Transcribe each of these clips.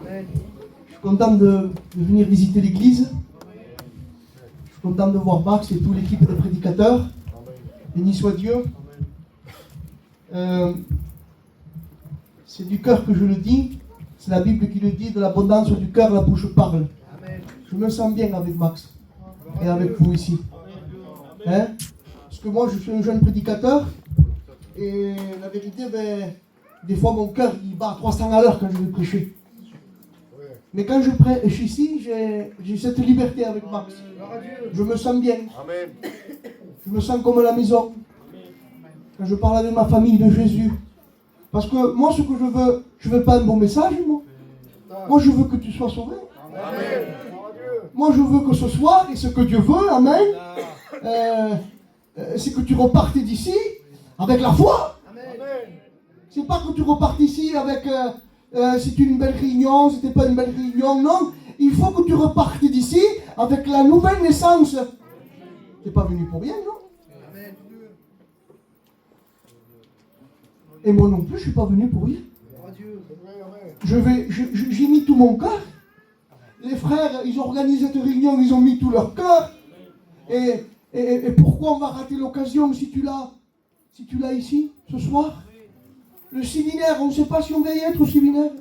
Je suis content de venir visiter l'église. Je suis content de voir Max et toute l'équipe de prédicateurs. Béni soit Dieu. C'est du cœur que je le dis. C'est la Bible qui le dit. De l'abondance du cœur, la bouche parle. Je me sens bien avec Max et avec vous ici. Hein? Parce que moi, je suis un jeune prédicateur. Et la vérité, des fois, mon cœur, il bat à 300 à l'heure quand je vais prêcher. Mais quand je prêche ici, j'ai cette liberté avec Max. Je me sens bien. Je me sens comme à la maison. Quand je parle avec ma famille de Jésus. Parce que moi, ce que je veux pas un bon message, moi. Moi, je veux que tu sois sauvé. Moi, je veux que ce soir, et ce que Dieu veut, amen, c'est que tu repartes d'ici avec la foi. C'est pas que tu repartes ici avec c'était une belle réunion, c'était pas une belle réunion, non. Il faut que tu repartes d'ici avec la nouvelle naissance. T'es pas venu pour rien, non? Et moi non plus, je suis pas venu pour rien. J'ai mis tout mon cœur. Les frères, ils ont organisé cette réunion, ils ont mis tout leur cœur. Et pourquoi on va rater l'occasion si tu l'as ici, ce soir? Le séminaire, on ne sait pas si on va y être au séminaire.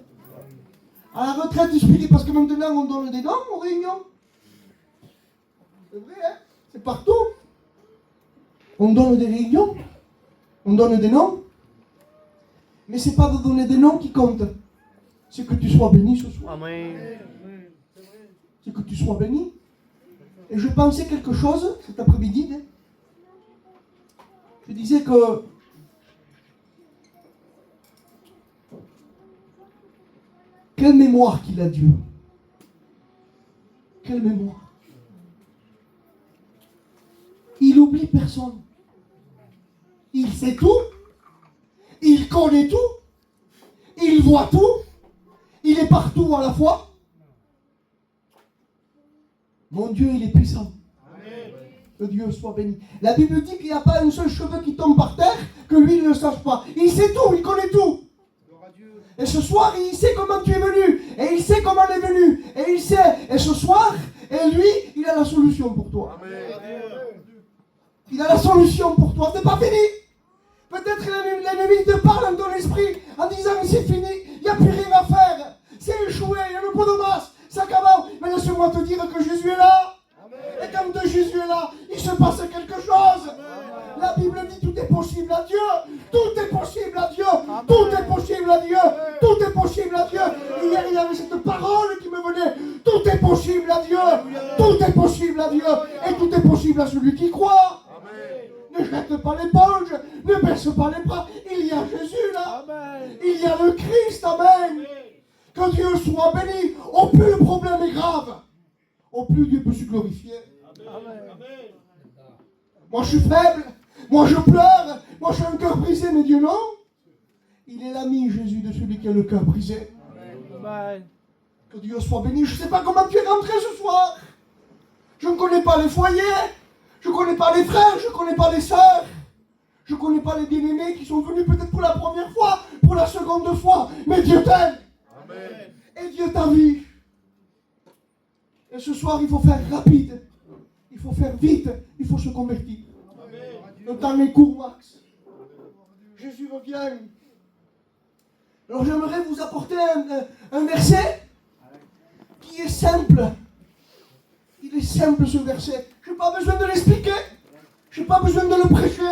À la retraite spirituelle, parce que maintenant on donne des noms aux réunions. C'est vrai, hein? C'est partout. On donne des réunions. On donne des noms. Mais ce n'est pas de donner des noms qui compte. C'est que tu sois béni ce soir. Amen. C'est que tu sois béni. Et je pensais quelque chose cet après-midi. Hein. Je disais que quelle mémoire qu'il a Dieu. Quelle mémoire. Il oublie personne. Il sait tout. Il connaît tout. Il voit tout. Il est partout à la fois. Mon Dieu, il est puissant. Amen. Que Dieu soit béni. La Bible dit qu'il n'y a pas un seul cheveu qui tombe par terre que lui il ne sache pas. Il sait tout, il connaît tout. Et ce soir, il sait comment tu es venu. Et il sait comment il est venu. Et il sait. Et ce soir, et lui, il a la solution pour toi. Amen. Il a la solution pour toi. C'est pas fini. Peut-être l'ennemi te parle dans ton esprit en disant c'est fini, il n'y a plus rien à faire. C'est échoué, il y a le pot de masse, ça commence. Mais laisse-moi te dire que Jésus est là. Amen. Et quand Jésus est là, il se passe quelque chose. Amen. La Bible dit tout est possible à Dieu. Tout est possible à Dieu. Amen. Tout est possible à Dieu. Amen. Tout est possible à Dieu. Hier, il y avait cette parole qui me venait. Tout est possible à Dieu. Amen. Tout est possible à Dieu. Et tout est possible à celui qui croit. Ne jette pas l'éponge, ne baisse pas les bras. Il y a Jésus là. Amen. Il y a le Christ, amen. Que Dieu soit béni. Au plus le problème est grave, au plus Dieu peut se glorifier. Amen. Moi je suis faible, moi je pleure, moi j'ai un cœur brisé, mais Dieu non. Il est l'ami Jésus de celui qui a le cœur brisé. Amen. Que Dieu soit béni. Je ne sais pas comment tu es rentré ce soir. Je ne connais pas les foyers. Je ne connais pas les frères, je ne connais pas les sœurs. Je ne connais pas les bien-aimés qui sont venus peut-être pour la première fois, pour la seconde fois. Mais Dieu t'aime. Amen. Et Dieu t'a vu. Et ce soir, il faut faire rapide. Il faut faire vite. Il faut se convertir. Amen. Le temps est court, Max. Jésus revient. Alors j'aimerais vous apporter un verset qui est simple. Il est simple ce verset. Je n'ai pas besoin de l'expliquer. Je n'ai pas besoin de le prêcher.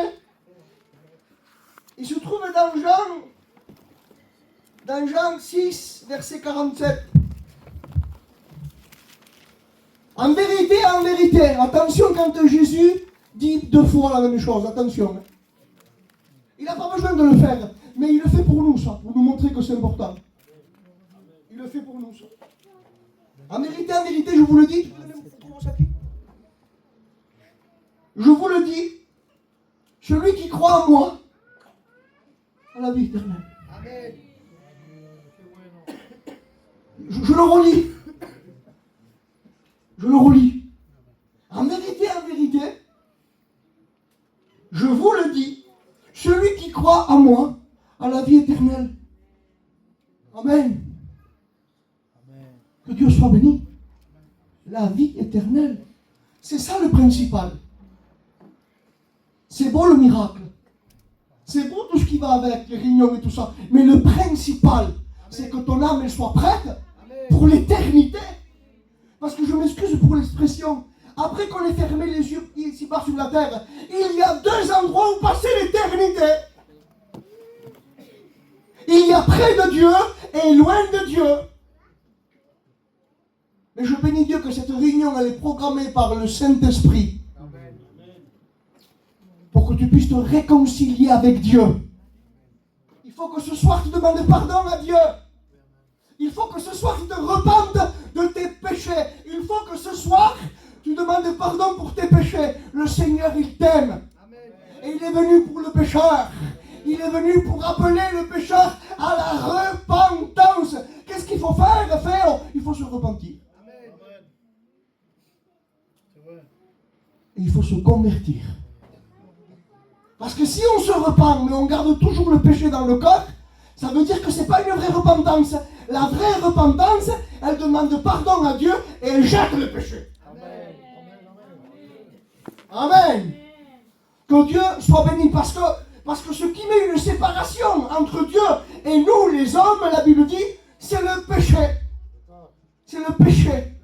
Il se trouve dans Jean 6, verset 47. En vérité, attention quand Jésus dit 2 fois la même chose, attention. Il n'a pas besoin de le faire, mais il le fait pour nous, ça, pour nous montrer que c'est important. Il le fait pour nous, ça. En vérité, je vous le dis, je vous le dis, celui qui croit en moi a la vie éternelle. Amen. Je le relis. Je le relis. En vérité, je vous le dis, celui qui croit en moi a la vie éternelle. Amen. Que Dieu soit béni. La vie éternelle. C'est ça le principal. C'est beau le miracle. C'est beau tout ce qui va avec, les réunions et tout ça. Mais le principal, c'est que ton âme elle soit prête pour l'éternité. Parce que je m'excuse pour l'expression. Après qu'on ait fermé les yeux ici-bas sur la terre, il y a deux endroits où passer l'éternité. Il y a près de Dieu et loin de Dieu. Mais je bénis Dieu que cette réunion elle est programmée par le Saint-Esprit. Pour que tu puisses te réconcilier avec Dieu. Il faut que ce soir tu demandes pardon à Dieu. Il faut que ce soir tu te repentes de tes péchés. Il faut que ce soir tu demandes pardon pour tes péchés. Le Seigneur il t'aime. Et il est venu pour le pécheur. Il est venu pour appeler le pécheur à la repentance. Qu'est-ce qu'il faut faire? Il faut se repentir. Et il faut se convertir. Parce que si on se repent, mais on garde toujours le péché dans le cœur, ça veut dire que ce n'est pas une vraie repentance. La vraie repentance, elle demande pardon à Dieu et elle jette le péché. Amen. Que Dieu soit béni parce que ce qui met une séparation entre Dieu et nous les hommes, la Bible dit, c'est le péché. C'est le péché.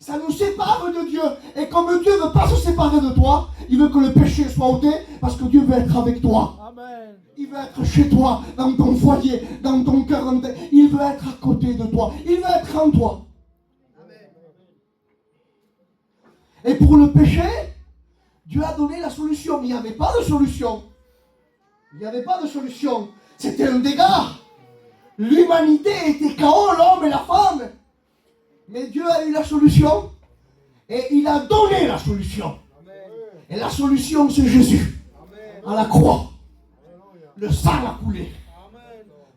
Ça nous sépare de Dieu. Et comme Dieu ne veut pas se séparer de toi, il veut que le péché soit ôté parce que Dieu veut être avec toi. Amen. Il veut être chez toi, dans ton foyer, dans ton cœur. Il veut être à côté de toi. Il veut être en toi. Amen. Et pour le péché, Dieu a donné la solution. Il n'y avait pas de solution. Il n'y avait pas de solution. C'était un dégât. L'humanité était chaos, l'homme et la femme. Mais Dieu a eu la solution. Et il a donné la solution. Et la solution, c'est Jésus. À la croix. Le sang a coulé.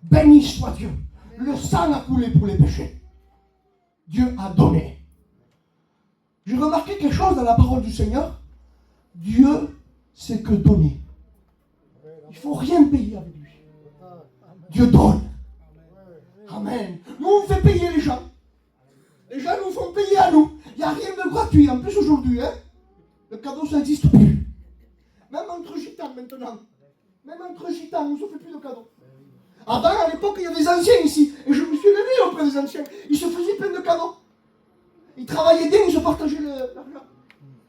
Béni soit Dieu. Le sang a coulé pour les péchés. Dieu a donné. J'ai remarqué quelque chose dans la parole du Seigneur. Dieu, c'est que donner. Il ne faut rien payer avec lui. Dieu donne. Amen. Nous, on fait payer les gens. Les gens nous font payer à nous. Il n'y a rien de gratuit. En plus, aujourd'hui, le cadeau, ça n'existe plus. Même entre gitans, maintenant. Même entre gitans, on ne se fait plus de cadeaux. Avant, à l'époque, il y a des anciens ici. Et je me suis levé auprès des anciens. Ils se faisaient plein de cadeaux. Ils travaillaient bien, ils se partageaient l'argent.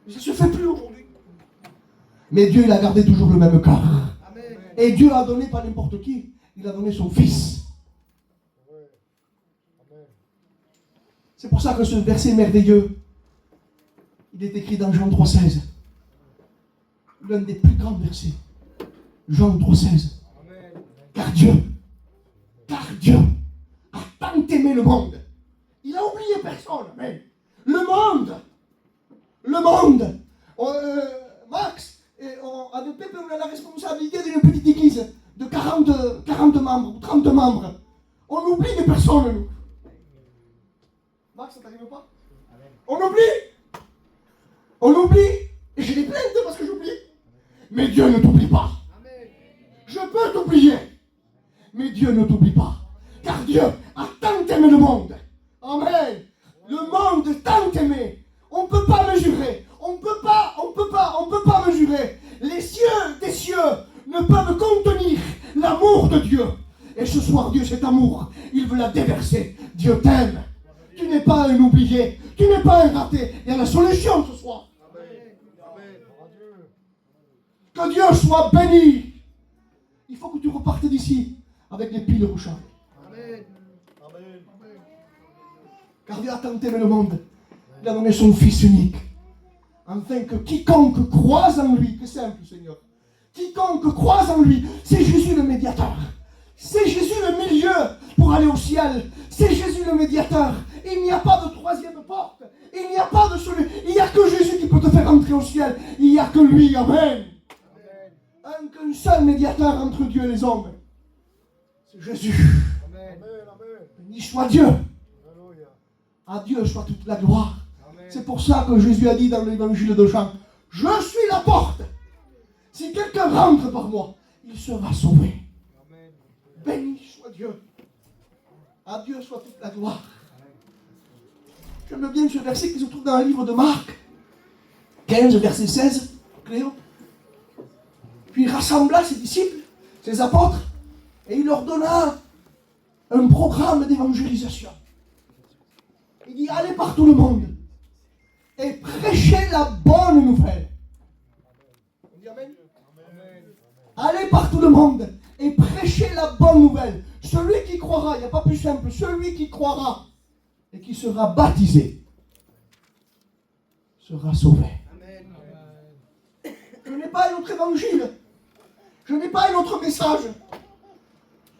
Ça ne se fait plus aujourd'hui. Mais Dieu, il a gardé toujours le même cœur. Et Dieu a donné pas n'importe qui. Il a donné son Fils. C'est pour ça que ce verset merveilleux, il est écrit dans Jean 3,16. L'un des plus grands versets. Jean 3,16. Car Dieu a tant aimé le monde. Il a oublié personne. Mais le monde. Max, avec Pépé, on a la responsabilité d'une petite église de 40 membres ou 30 membres. On oublie des personnes, nous. Max, ça t'arrive pas? On oublie. Et j'ai des plaintes parce que j'oublie. Mais Dieu ne t'oublie pas. Je peux t'oublier. Mais Dieu ne t'oublie pas. Car Dieu a tant aimé le monde. Amen. Le monde tant aimé. On ne peut pas mesurer. On ne peut pas mesurer. Les cieux des cieux ne peuvent contenir l'amour de Dieu. Et ce soir, Dieu, cet amour, il veut la déverser. Dieu t'aime. Tu n'es pas un oublié. Tu n'es pas un raté. Il y a la solution ce soir. Que Dieu soit béni. Il faut que tu repartes d'ici avec les piles rechargées. Car Dieu a tant aimé le monde. Il a donné son Fils unique. Afin que quiconque croise en lui, que simple Seigneur, quiconque croise en lui, c'est Jésus le médiateur. C'est Jésus le milieu pour aller au ciel. C'est Jésus le médiateur. Il n'y a pas de troisième porte. Il n'y a pas de celui. Il n'y a que Jésus qui peut te faire entrer au ciel. Il n'y a que lui. Amen. Qu'un seul médiateur entre Dieu et les hommes. C'est Jésus. Amen. Béni soit Dieu. À Dieu soit toute la gloire. Amen. C'est pour ça que Jésus a dit dans l'évangile de Jean, je suis la porte. Si quelqu'un rentre par moi, il sera sauvé. Amen. Béni soit Dieu. À Dieu soit toute la gloire. J'aime bien ce verset qui se trouve dans le livre de Marc, 15, verset 16, Cléo. Puis il rassembla ses disciples, ses apôtres, et il leur donna un programme d'évangélisation. Il dit, allez par tout le monde et prêchez la bonne nouvelle. On dit amen? Allez par tout le monde et prêchez la bonne nouvelle. Celui qui croira, il n'y a pas plus simple, celui qui croira et qui sera baptisé sera sauvé. Amen. Je n'ai pas un autre évangile. Je n'ai pas un autre message.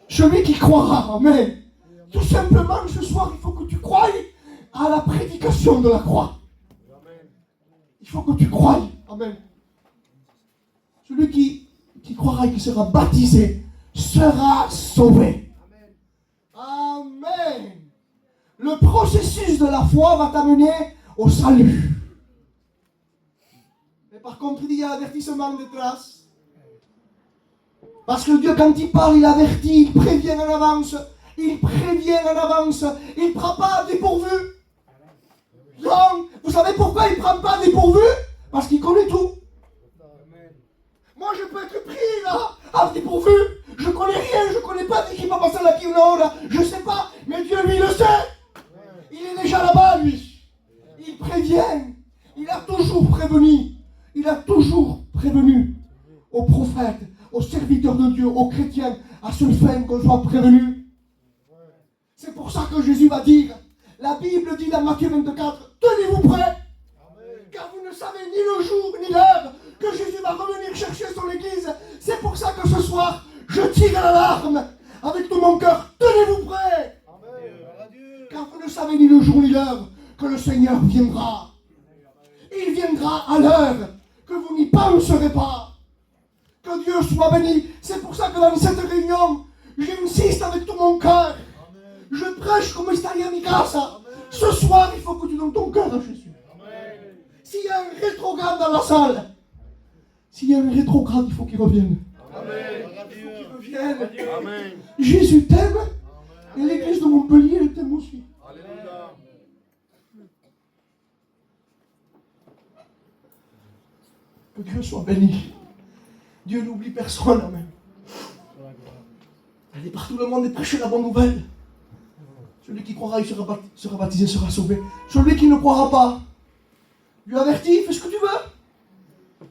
Celui qui croira, amen. Tout simplement, ce soir, il faut que tu croies à la prédication de la croix. Il faut que tu croies, amen. Celui qui croira et qui sera baptisé sera sauvé. Amen. Le processus de la foi va t'amener au salut. Mais par contre, il y a l'avertissement de grâce. Parce que Dieu, quand il parle, il avertit, il prévient en avance. Il prévient en avance. Il ne prend pas à dépourvu. Non, vous savez pourquoi il ne prend pas à dépourvu? Parce qu'il connaît tout. Moi, je peux être pris là, à dépourvu. Je connais rien, je ne connais pas qui va passer là, qui ou là. Je ne sais pas, mais Dieu, lui, le sait. Il est déjà là-bas, lui. Il prévient. Il a toujours prévenu. Il a toujours prévenu aux prophètes, aux serviteurs de Dieu, aux chrétiens, à ce fin qu'on soit prévenus. C'est pour ça que Jésus va dire, la Bible dit dans Matthieu 24, tenez-vous prêts, car vous ne savez ni le jour ni l'heure que Jésus va revenir chercher son Église. C'est pour ça que ce soir, je tire l'alarme avec tout mon cœur. Tenez-vous prêts, car vous ne savez ni le jour ni l'heure que le Seigneur viendra. Il viendra à l'heure que vous n'y penserez pas. Que Dieu soit béni. C'est pour ça que dans cette réunion, j'insiste avec tout mon cœur. Je prêche comme Staria Mikasa. Ce soir, il faut que tu donnes ton cœur à Jésus. S'il y a un rétrograde dans la salle, s'il y a un rétrograde, il faut qu'il revienne. Il faut qu'il revienne. Amen. Jésus t'aime et l'église de Montpellier, elle t'aime aussi. Alléluia. Que Dieu soit béni. Dieu n'oublie personne. Amen. Allez par tout le monde et prêchez la bonne nouvelle. Celui qui croira, il sera baptisé, sera sauvé. Celui qui ne croira pas, lui avertit, fais ce que tu veux.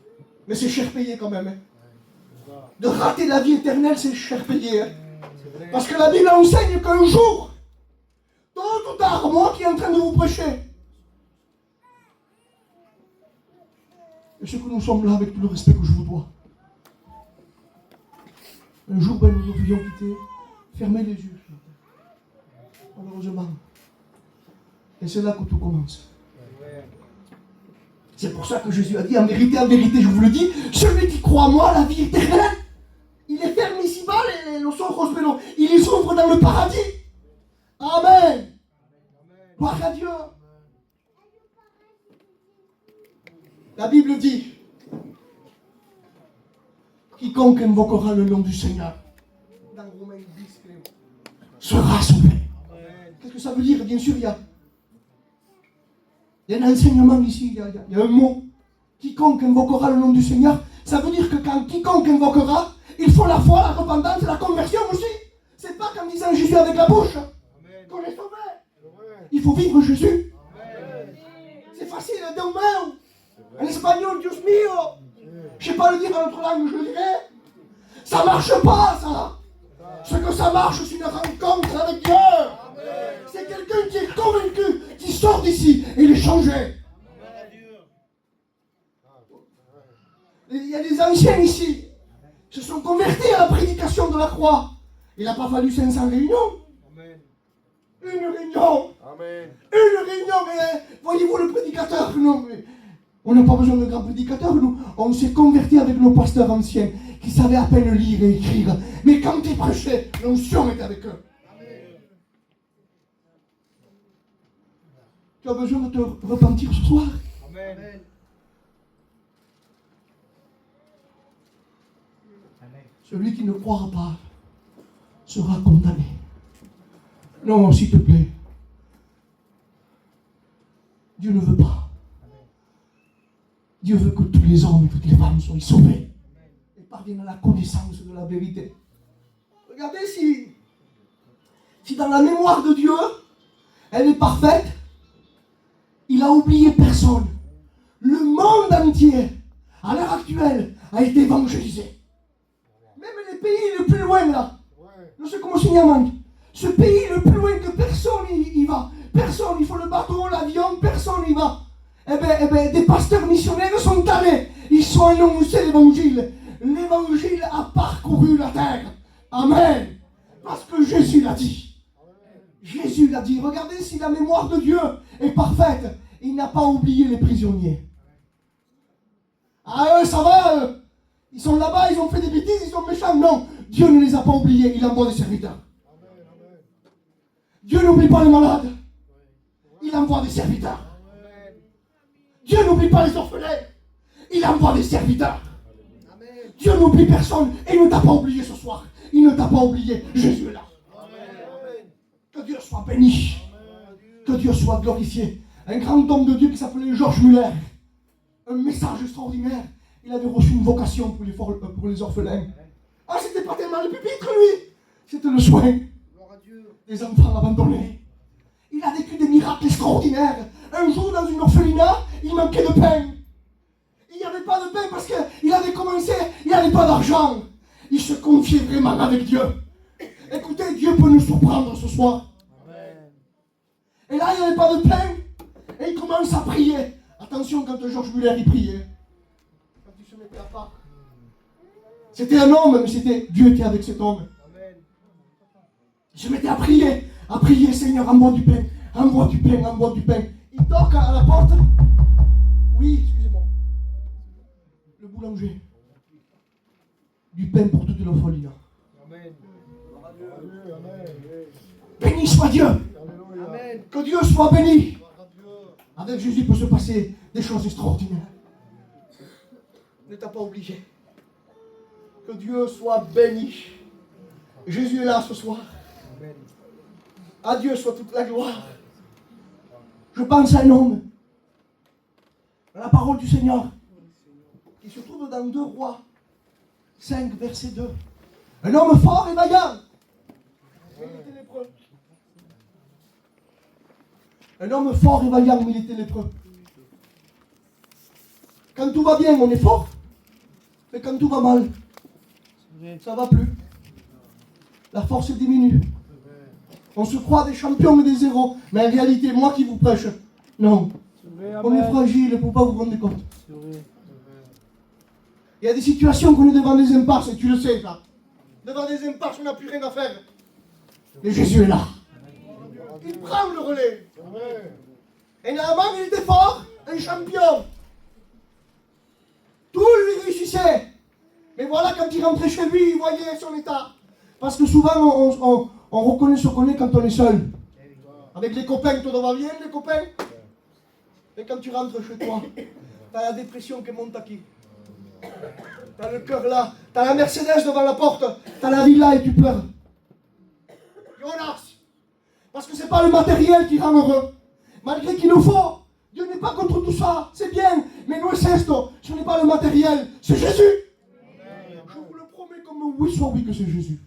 Mais c'est cher payé quand même. Hein. De rater la vie éternelle, c'est cher payé. Hein. Parce que la Bible enseigne qu'un jour, tôt ou tard, moi qui est en train de vous prêcher, et ce que nous sommes là avec tout le respect que je vous dois, un jour, ben, nous devions quitter, fermer les yeux. Malheureusement. Et c'est là que tout commence. C'est pour ça que Jésus a dit, en vérité, je vous le dis, celui qui croit à moi, la vie éternelle, il est ferme ici-bas, les soros, il les ouvre dans le paradis. Amen. Gloire à Dieu. La Bible dit, quiconque invoquera le nom du Seigneur, dans Romains 10, sera sauvé. Qu'est-ce que ça veut dire? Bien sûr, il y a un enseignement ici, il y a un mot. Quiconque invoquera le nom du Seigneur, ça veut dire que quand quiconque invoquera, il faut la foi, la repentance et la conversion aussi. C'est pas qu'en disant Jésus avec la bouche qu'on est sauvé. Il faut vivre Jésus. C'est facile, Dieu meu. En espagnol, Dios mío. Je ne sais pas le dire en notre langue, je le dirais. Ça marche pas, ça. Ce que ça marche, c'est une rencontre avec Dieu. C'est quelqu'un qui est convaincu, qui sort d'ici et il est changé. Il y a des anciens ici qui se sont convertis à la prédication de la croix. Il n'a pas fallu 500 réunions. Une réunion. Une réunion. Mais voyez-vous le prédicateur, non, mais on n'a pas besoin de grands prédicateurs. Nous, on s'est convertis avec nos pasteurs anciens qui savaient à peine lire et écrire. Mais quand ils prêchaient, l'onction était avec eux. Tu as besoin de te repentir ce soir. Amen. Celui qui ne croira pas sera condamné. Non, s'il te plaît. Dieu ne veut pas. Dieu veut que tous les hommes et toutes les femmes soient sauvés et parviennent à la connaissance de la vérité. Regardez si dans la mémoire de Dieu, elle est parfaite, il n'a oublié personne. Le monde entier, à l'heure actuelle, a été évangélisé. Même les pays les plus loin là, non c'est comme au Signaman, ce pays le plus loin que personne y va, personne, il faut le bateau, l'avion, personne y va. Eh bien, des pasteurs missionnaires sont allés, ils sont annoncés l'évangile. L'évangile a parcouru la terre. Amen. Parce que Jésus l'a dit. Jésus l'a dit. Regardez si la mémoire de Dieu est parfaite. Il n'a pas oublié les prisonniers. Ah eux, ça va, ils sont là-bas, ils ont fait des bêtises, ils sont méchants. Non, Dieu ne les a pas oubliés, il envoie des serviteurs. Dieu n'oublie pas les malades, il envoie des serviteurs. Dieu n'oublie pas les orphelins, il envoie des serviteurs. Dieu n'oublie personne et il ne t'a pas oublié ce soir. Il ne t'a pas oublié, Jésus est là. Que Dieu soit béni, que Dieu soit glorifié. Un grand homme de Dieu qui s'appelait Georges Muller, un message extraordinaire. Il avait reçu une vocation pour les orphelins. Ah, c'était pas tellement le pupitre, lui. C'était le soin des enfants abandonnés. Il a vécu des miracles extraordinaires. Un jour, dans une orphelinat, il manquait de pain. Il n'y avait pas de pain parce qu'il avait commencé, il n'y avait pas d'argent. Il se confiait vraiment avec Dieu. Écoutez, Dieu peut nous surprendre ce soir. Amen. Et là, il n'y avait pas de pain. Et il commence à prier. Attention quand Georges Muller y priait. Quand il se mettait à part. C'était un homme, mais c'était Dieu qui était avec cet homme. Amen. Il se mettait à prier, Seigneur, envoie du pain, envoie du pain, envoie du pain. Il toque à la porte. Oui, excusez-moi. Le boulanger. Du pain pour toute l'orphelinat. Amen. Béni soit Dieu. Amen. Que Dieu soit béni. Avec Jésus peut se passer des choses extraordinaires. Ne t'a pas oublié. Que Dieu soit béni. Jésus est là ce soir. Amen. À Dieu soit toute la gloire. Je pense à un homme. À la parole du Seigneur. Qui se trouve dans 2 Rois 5, verset 2. Un homme fort et vaillant. Mais il était lépreux. Un homme fort et vaillant, mais il était lépreux. Quand tout va bien, on est fort. Mais quand tout va mal, ça ne va plus. La force diminue. On se croit des champions et des héros. Mais en réalité, moi qui vous prêche, non. On est fragile, il ne faut pas vous rendre compte. Il y a des situations qu'on est devant des impasses, et tu le sais, ça. Devant des impasses, on n'a plus rien à faire. Mais Jésus est là. Il prend le relais. Et Naaman, il était fort, un champion. Tout lui réussissait. Mais voilà, quand il rentrait chez lui, il voyait son état. Parce que souvent, on reconnaît ce qu'on est quand on est seul. Avec les copains, tout va bien, les copains. Et quand tu rentres chez toi, t'as la dépression qui monte à qui? T'as le cœur là, t'as la Mercedes devant la porte, t'as la villa et tu pleures. Jonas, parce que c'est pas le matériel qui rend heureux. Malgré qu'il nous faut, Dieu n'est pas contre tout ça, c'est bien, mais nous c'est ce n'est pas le matériel, c'est Jésus. Amen. Je vous le promets comme oui soit oui que c'est Jésus.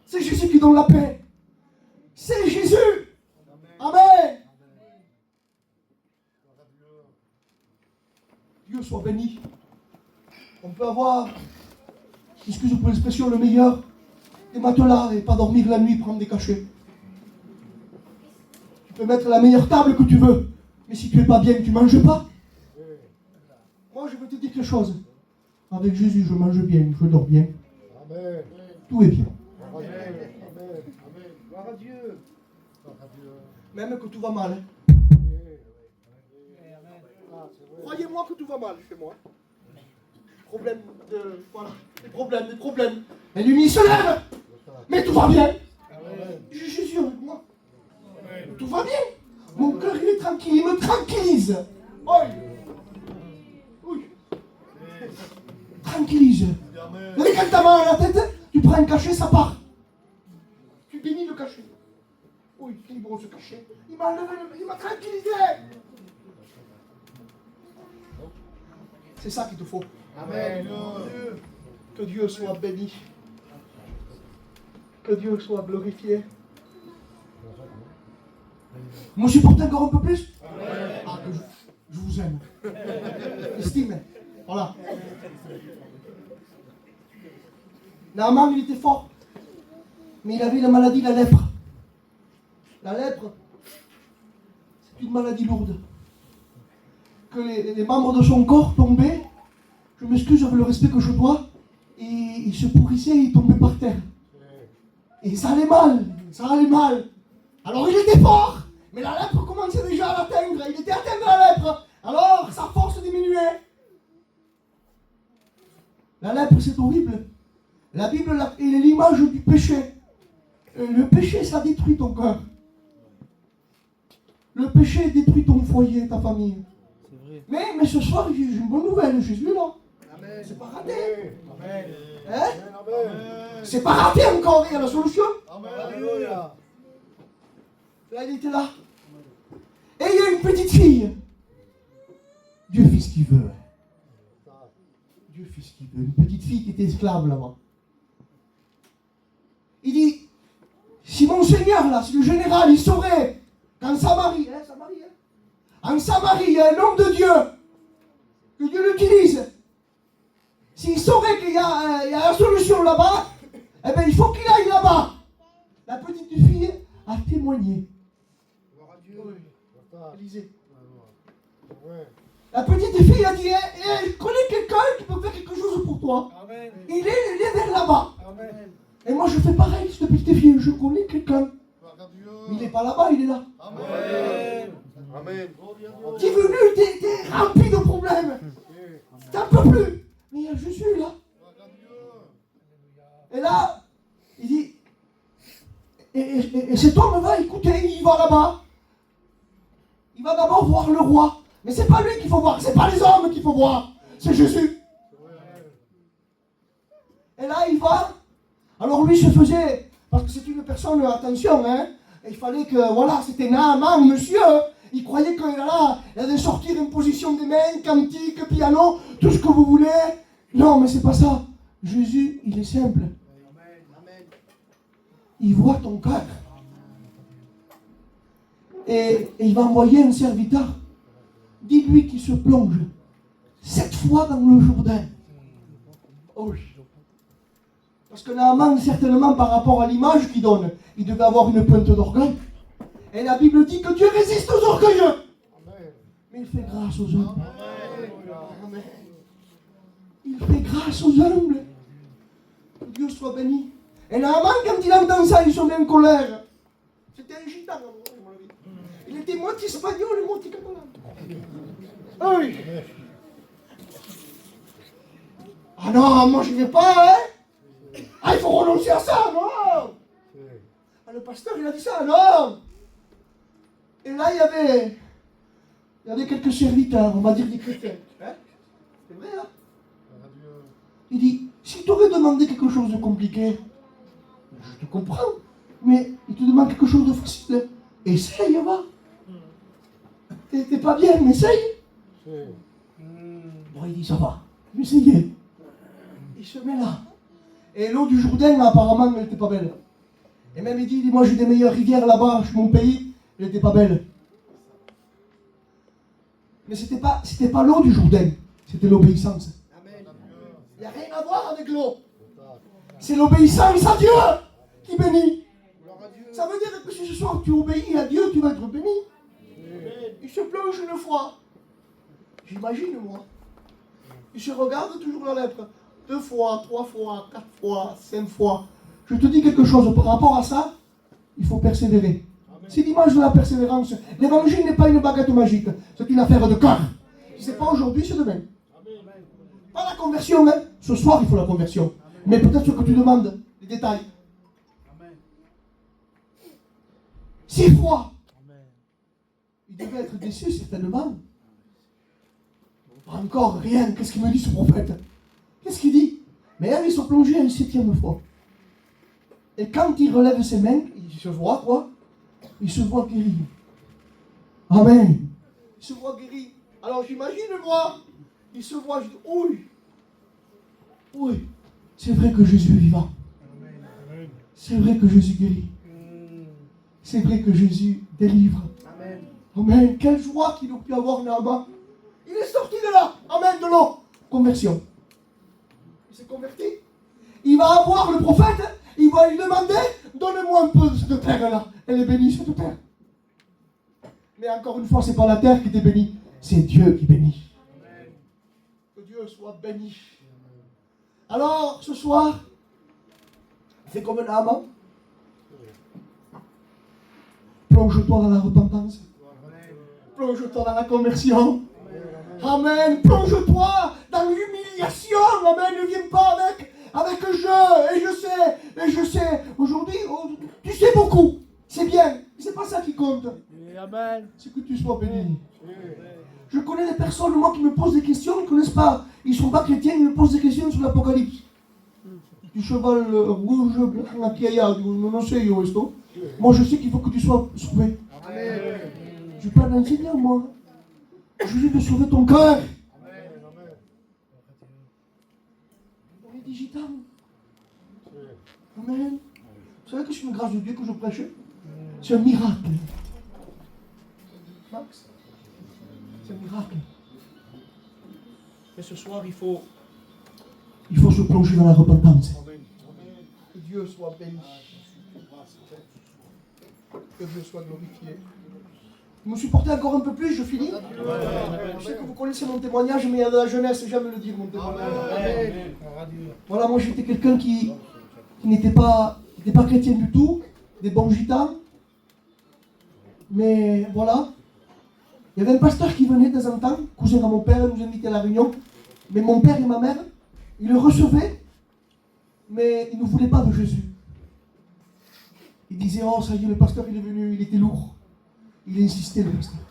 C'est Jésus qui donne la paix. C'est Jésus. Amen. Dieu soit béni. On peut avoir, excusez pour l'expression, le meilleur des matelas et pas dormir la nuit, prendre des cachets. Tu peux mettre la meilleure table que tu veux, mais si tu n'es pas bien, tu ne manges pas. Moi, je veux te dire quelque chose. Avec Jésus, je mange bien, je dors bien. Amen. Tout est bien. Amen. Amen. Gloire à Dieu. Même que tout va mal. Croyez-moi que tout va mal chez moi. Problème de... Voilà. Des problèmes. Et l'uni se lève. Mais tout va bien. J'ai Jésus avec moi. Tout va bien. Mon cœur, il est tranquille. Il me tranquillise. Oui. Tranquillise. Et quand t'as mal à la tête, tu prends un cachet, ça part. Tu bénis le cachet. Oui, ils vont se cacher. Il m'a enlevé, il m'a tranquillisé. C'est ça qu'il te faut. Amen. Que Dieu soit béni. Que Dieu soit glorifié. Vous me supportez encore un peu plus? Ah, que je vous aime. Estime. Voilà. Naaman, il était fort. Mais il avait la maladie de la lèpre. La lèpre, c'est une maladie lourde. Que les membres de son corps tombaient, je m'excuse avec le respect que je dois, et il se pourrissait et il tombait par terre. Et ça allait mal, ça allait mal. Alors il était fort, mais la lèpre commençait déjà à l'atteindre. Il était atteint de la lèpre, alors sa force diminuait. La lèpre, c'est horrible. La Bible est l'image du péché. Le péché, ça détruit ton cœur. Le péché détruit ton foyer, ta famille. Mais ce soir, j'ai une bonne nouvelle. Jésus est là. Amen. C'est pas raté. Amen. Hein? Amen. C'est pas raté encore. Il y a la solution. Alléluia. Là, il était là. Et il y a une petite fille. Dieu fait ce qu'il veut. Dieu fait ce qu'il veut. Une petite fille qui était esclave là-bas. Il dit, si mon Seigneur là, si le général, il saurait qu'en Samarie, en Samarie, il y a un homme de Dieu, que Dieu l'utilise. S'il saurait qu'il y a la solution là-bas, eh bien il faut qu'il aille là-bas. La petite fille a témoigné. Gloire à Dieu. Élisée. La petite fille a dit, je connais quelqu'un qui peut faire quelque chose pour toi. Amen. Il est vers là-bas. Amen. Et moi je fais pareil, cette petite fille, je connais quelqu'un. Gloire à Dieu. Mais il n'est pas là-bas, il est là. Amen. Amen. Tu es venu, t'es rempli de problèmes. T'en peux plus. Mais il y a Jésus là. Et là, il dit, et cet homme va écouter, il va là-bas. Il va d'abord voir le roi. Mais c'est pas lui qu'il faut voir, c'est pas les hommes qu'il faut voir. C'est Jésus. Et là, il va. Alors lui se faisait, parce que c'est une personne, attention, hein. Il fallait que, voilà, c'était Naaman, monsieur. Il croyait qu'il allait sortir une position des mains, cantique, piano, tout ce que vous voulez. Non, mais c'est pas ça. Jésus, il est simple. Il voit ton cœur. Et il va envoyer un serviteur. Dis-lui qu'il se plonge 7 fois dans le Jourdain. Oh oui. Parce que Naaman, certainement, par rapport à l'image qu'il donne, il devait avoir une pointe d'orgueil. Et la Bible dit que Dieu résiste aux orgueilleux. Mais il fait grâce aux humbles. Amen. Il fait grâce aux humbles. Que Dieu soit béni. Et Naaman, quand il entend ça, il se met en colère. C'était un gitan, à mon avis. Il était moitié espagnol et moitié catalan. Oui. Ah non, moi je ne vais pas, hein. Ah, il faut renoncer à ça, non. Ah, le pasteur, il a dit ça, non. Et là, il y avait quelques serviteurs, on va dire des chrétiens. Hein? C'est vrai, là. Il dit, si tu aurais demandé quelque chose de compliqué, je te comprends, mais il te demande quelque chose de facile. Essaye, va. T'es pas bien, mais essaye. Bon, il dit, ça va, je vais essayer. Il se met là. Et l'eau du Jourdain, apparemment, elle n'était pas belle. Et même il dit, moi j'ai des meilleures rivières là-bas, je suis mon pays, elle n'était pas belle. Mais c'était pas l'eau du Jourdain, c'était l'obéissance. Il n'y a rien à voir avec l'eau. C'est l'obéissance à Dieu qui bénit. Ça veut dire que si ce soir tu obéis à Dieu, tu vas être béni. Il se plonge une fois. J'imagine, moi. Il se regarde toujours la lèpre. 2 fois, 3 fois, 4 fois, 5 fois. Je te dis quelque chose par rapport à ça, il faut persévérer. C'est l'image de la persévérance. L'évangile n'est pas une baguette magique, c'est une affaire de cœur. Si ce n'est pas aujourd'hui, c'est demain. Pas la conversion, hein. Ce soir, il faut la conversion. Mais peut-être ce que tu demandes, les détails. 6 fois. Il devait être déçu, certainement. Encore rien. Qu'est-ce qu'il me dit, ce prophète? Qu'est-ce qu'il dit? Mais elle, ils sont plongés une 7e fois. Et quand il relève ses mains, il se voit, quoi. il se voit guéri. Amen. Il se voit guéri. Alors j'imagine moi, il se voit, je dis, oui. Oui, c'est vrai que Jésus est vivant. C'est vrai que Jésus guérit. C'est vrai que Jésus délivre. Amen. Amen. Quelle joie qu'il a pu avoir Naaman. Il est sorti de là. Amen, de l'eau. Conversion. Il s'est converti. Il va avoir le prophète. Il va lui demander, donne-moi un peu de cette terre-là. Elle est bénie, cette terre. Mais encore une fois, c'est pas la terre qui t'est bénie. C'est Dieu qui bénit. Amen. Que Dieu soit béni. Alors, ce soir, fais comme Naaman. Plonge-toi dans la repentance. Plonge-toi dans la conversion. Amen. Plonge-toi dans l'humiliation. Amen. Ne viens pas avec je sais. Aujourd'hui, tu sais beaucoup. C'est bien. C'est pas ça qui compte. Amen. C'est que tu sois béni. Je connais des personnes, moi, qui me posent des questions, ils ne connaissent pas. Ils ne sont pas chrétiens, ils me posent des questions sur l'Apocalypse. Du cheval rouge, blanc, qui a, non sais, moi, je sais qu'il faut que tu sois sauvé. Amen. Je ne peux pas l'enseigner, moi. Jésus veut sauver ton cœur. On est digital. Amen. Vous savez que c'est une grâce de Dieu que je prêche? C'est un miracle. Max, c'est un miracle. Mais ce soir, il faut se plonger dans la repentance. Que Dieu soit béni. Que Dieu soit glorifié. Vous me supportez encore un peu plus, je finis. Je sais que vous connaissez mon témoignage, mais il y a de la jeunesse, j'aime le dire, mon témoignage. Voilà, moi j'étais quelqu'un qui n'était pas chrétien du tout, des bons gitans. Mais voilà, il y avait un pasteur qui venait de temps en temps, cousin à mon père, nous invitait à la réunion. Mais mon père et ma mère, ils le recevaient, mais ils ne voulaient pas de Jésus. Ils disaient, oh ça y est, le pasteur il est venu, il était lourd. Il insistait, le pasteur.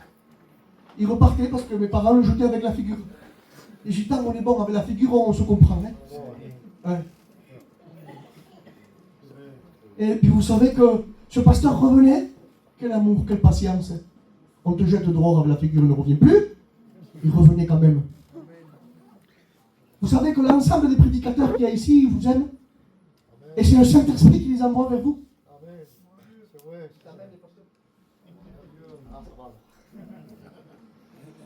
Il repartait parce que mes parents le jetaient avec la figure. Les gitans, on est bon, avec la figure, on se comprend. Hein? Ouais. Et puis vous savez que ce pasteur revenait. Quel amour, quelle patience. On te jette dehors avec la figure, il ne revient plus. Il revenait quand même. Vous savez que l'ensemble des prédicateurs qu'il y a ici, ils vous aiment. Et c'est le Saint-Esprit qui les envoie vers vous. Amen. C'est vrai.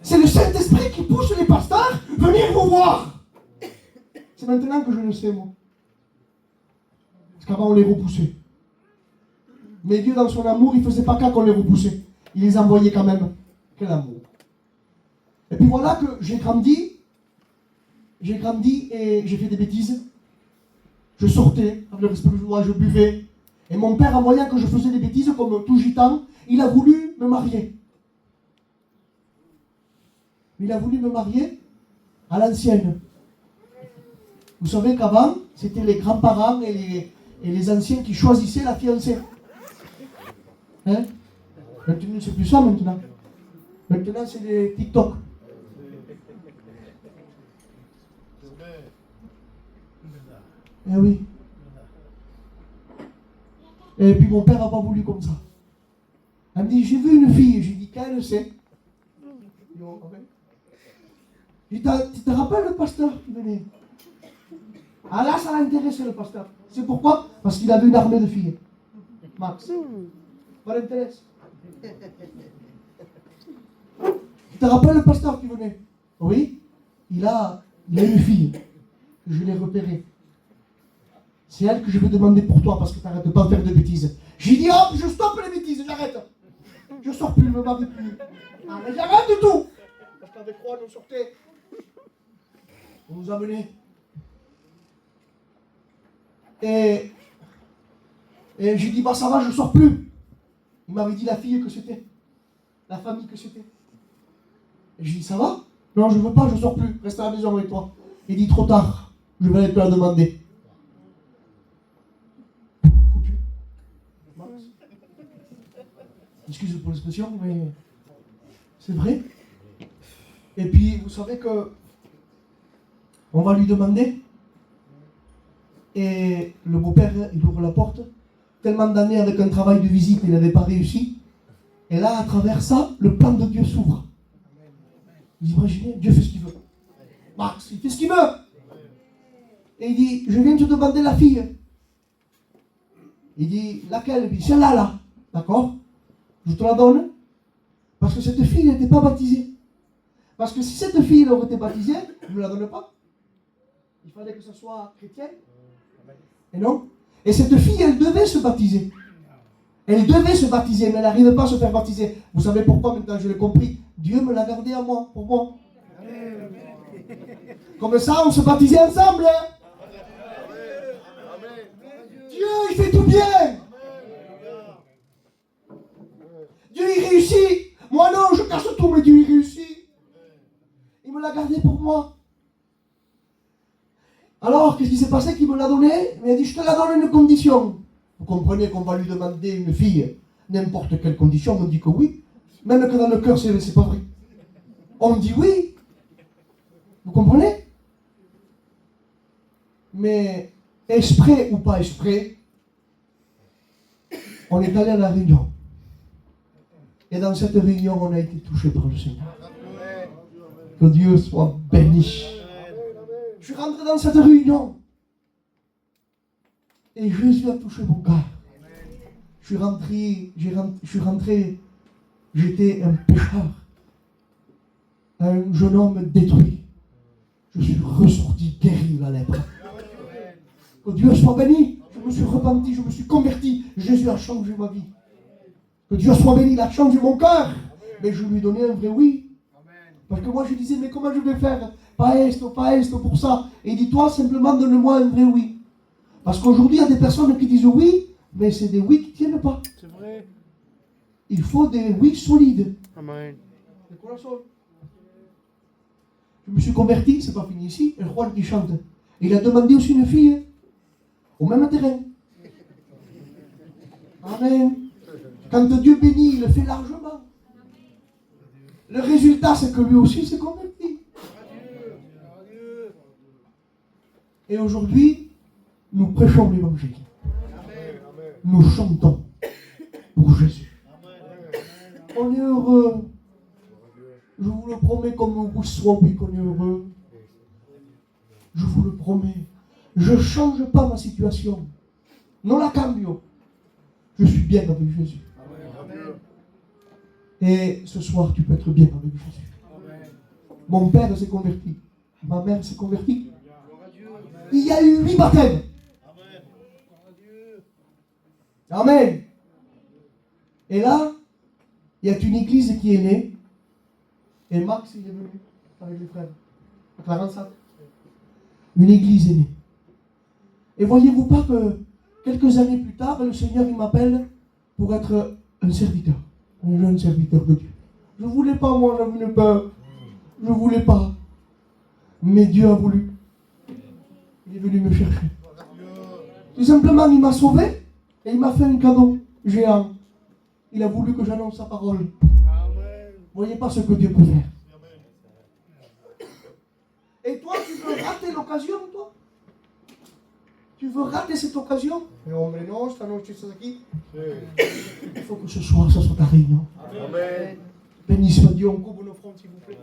C'est le Saint-Esprit qui pousse les pasteurs à venir vous voir. C'est maintenant que je le sais, moi. Parce qu'avant, on les repoussait. Mais Dieu, dans son amour, il ne faisait pas qu'à qu'on les repoussait. Il les envoyait quand même. Quel amour. Et puis voilà que j'ai grandi et j'ai fait des bêtises. Je sortais avec le respect de joie, je buvais. Et mon père, en voyant que je faisais des bêtises, comme tout gitan, il a voulu me marier. Il a voulu me marier à l'ancienne. Vous savez qu'avant, c'était les grands-parents et les anciens qui choisissaient la fiancée. Hein? Maintenant, c'est plus ça maintenant. Maintenant, c'est les TikTok. Eh oui. Et puis mon père n'a pas voulu comme ça. Elle me dit, j'ai vu une fille. J'ai dit, quelle c'est? Tu te rappelles le pasteur qui venait? Ah là, ça l'a intéressé le pasteur. C'est pourquoi? Parce qu'il avait une armée de filles. Max. Ça l'intéresse. Tu te rappelles le pasteur qui venait? Oui. Il a une fille. Je l'ai repérée. C'est elle que je vais demander pour toi parce que tu n'arrêtes pas de faire de bêtises. J'ai dit hop, je stoppe les bêtises, j'arrête. Je sors plus, je ne me marie plus. Ah, mais j'arrête de tout. Parce qu'avec Juan, on sortait. On nous amenait. Et j'ai dit, bah ça va, je ne sors plus. Il m'avait dit la fille que c'était. La famille que c'était. Et j'ai dit, ça va? Non, je ne veux pas, je ne sors plus. Reste à la maison avec toi. Il dit, trop tard. Je vais aller te la demander. Foutu. Excusez pour l'expression, mais c'est vrai. Et puis, vous savez que on va lui demander. Et le beau-père, il ouvre la porte. Tellement d'années avec un travail de visite, il n'avait pas réussi. Et là, à travers ça, le plan de Dieu s'ouvre. Vous imaginez, Dieu fait ce qu'il veut. Max, il fait ce qu'il veut. Et il dit, je viens te demander la fille. Il dit, laquelle? Il dit, celle-là, là. D'accord? Je te la donne. Parce que cette fille n'était pas baptisée. Parce que si cette fille aurait été baptisée, je ne la donne pas. Il fallait que ce soit chrétien. Et non? Et cette fille, elle devait se baptiser. Elle devait se baptiser, mais elle n'arrivait pas à se faire baptiser. Vous savez pourquoi maintenant, je l'ai compris. Dieu me l'a gardé à moi, pour moi. Comme ça, on se baptisait ensemble. Hein? Dieu, il fait tout bien. Dieu, il réussit. Moi, non, je casse tout, mais Dieu, il réussit. Il me l'a gardé pour moi. Alors, qu'est-ce qui s'est passé qu'il me l'a donné? Il m'a dit, je te la donne à une condition. Vous comprenez qu'on va lui demander une fille, n'importe quelle condition, on dit que oui. Même que dans le cœur, c'est pas vrai. On dit oui. Vous comprenez? Mais, exprès ou pas exprès, on est allé à la réunion. Et dans cette réunion, on a été touché par le Seigneur. Que Dieu soit béni. Je suis rentré dans cette réunion. Et Jésus a touché mon cœur. Je suis rentré, j'étais un pécheur. Un jeune homme détruit. Je suis ressorti guéri de la lèpre. Que Dieu soit béni. Je me suis repenti, je me suis converti. Jésus a changé ma vie. Que Dieu soit béni, il a changé mon cœur. Mais je lui ai donné un vrai oui. Parce que moi je disais, mais comment je vais faire? Pas esto pour ça. Et il dit, toi simplement donne-moi un vrai oui. Parce qu'aujourd'hui il y a des personnes qui disent oui, mais c'est des oui qui ne tiennent pas. C'est vrai. Il faut des oui solides. Amen. C'est quoi la chose? Je me suis converti, c'est pas fini ici, et Juan qui chante. Il a demandé aussi une fille, au même terrain. Amen. Quand Dieu bénit, il le fait largement. Le résultat, c'est que lui aussi s'est converti. Et aujourd'hui, nous prêchons l'évangile. Nous chantons pour Jésus. On est heureux. Je vous le promets comme vous soyez qu'on est heureux. Je vous le promets. Je ne change pas ma situation. Non la cambio. Je suis bien avec Jésus. Et ce soir, tu peux être bien avec Jésus. Mon père s'est converti. Ma mère s'est convertie. Il y a eu 8 baptêmes. Amen. Et là, il y a une église qui est née. Et Max, il est venu avec les frères. À Clarensac. Une église est née. Et voyez-vous pas que quelques années plus tard, le Seigneur il m'appelle pour être un serviteur. Un jeune serviteur de Dieu. Je ne voulais pas, moi, j'avais une peur. Je ne voulais pas. Mais Dieu a voulu. Il est venu me chercher. Tout simplement, il m'a sauvé et il m'a fait un cadeau géant. Il a voulu que j'annonce sa parole. Vous voyez pas ce que Dieu peut faire. Et toi, tu veux rater l'occasion, toi? Tu veux rater cette occasion? Il faut que ce soir, ça soit ta réunion. Béni soit Dieu, on coupe nos fronts, s'il vous plaît.